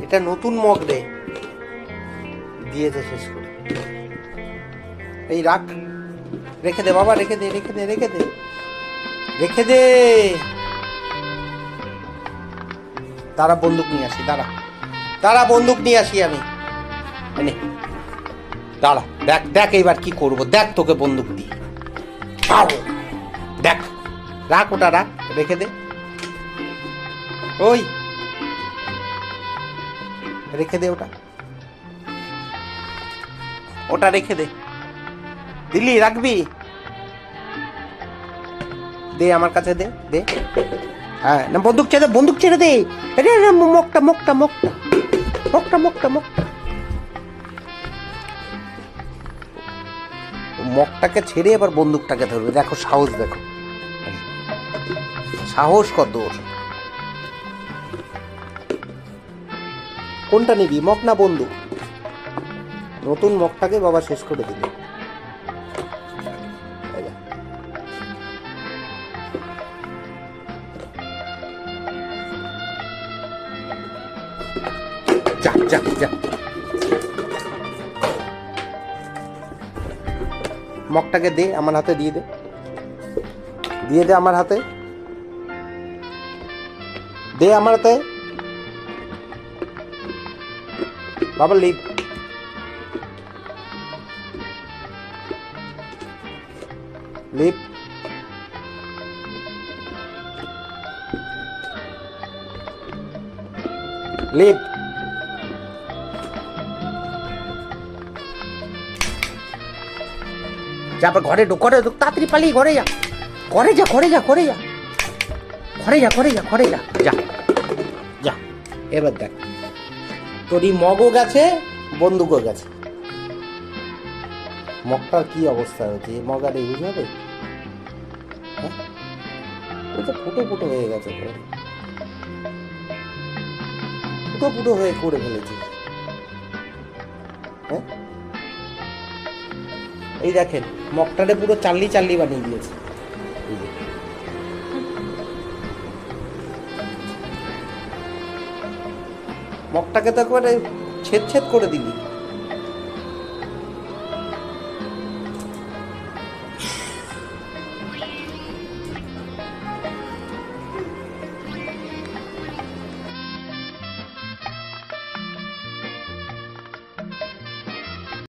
এটা নতুন মগ রে, দিয়েছে শেষ করে। এই রাখ, রেখে দে বাবা, রেখে দে, রেখে দে, রেখে দে, রেখে দে। তারা বন্দুক নিয়ে আসি, দাঁড়া দাঁড়া, বন্দুক নিয়ে আসি আমি। দাঁড়া, দেখ দেখ এইবার কি করবো, দেখ তোকে বন্দুক দিই। দেখ, রাখ ওটা, রাখ, রেখে দে। ওই রেখে দে ওটা, ওটা রেখে দে। দিলি, রাখবি? দে আমার কাছে, দে দে। হ্যাঁ না, বন্দুক ছেড়ে দে, বন্দুক ছেড়ে দে। মগটা মগটা মগটা মগটা মগটা মগটা মগটাকে ছেড়ে এবার বন্দুকটাকে ধরবে। দেখো সাহস, দেখো সাহস কত। কোনটা নিবি, মগ না বন্দুক? নতুন মগটাকে বাবা শেষ করে দিল। যা যা যা, মগটাকে দে আমার হাতে, দিয়ে দে, দিয়ে দে আমার হাতে, দে আমার হাতে বাবা। লিপ, লিপ, লিপ। যা ঘরে ঢুক, ঘরে ঢুক, তাড়াতাড়ি পালিয়ে ঘরে যা, ঘরে যা, ঘরে যা, ঘরে যা, ঘরে যা, ঘরে যা, ঘরে যা, যা যা। এবার দেখ, তোরই মগও গেছে, বন্দুকও গেছে। মগটার কি অবস্থা হয়েছে, এই মগ আর ইউজ হবে? ও তো ফুটো ফুটো হয়ে গেছে, ফুটো ফুটো হয়ে করে ফেলেছি। হ্যাঁ, এই দেখেন মগটারে পুরো চাল্লি চাল্লি বানিয়ে দিয়েছে। মগটাকে তো একবারে ছেদ ছেদ করে দিলি।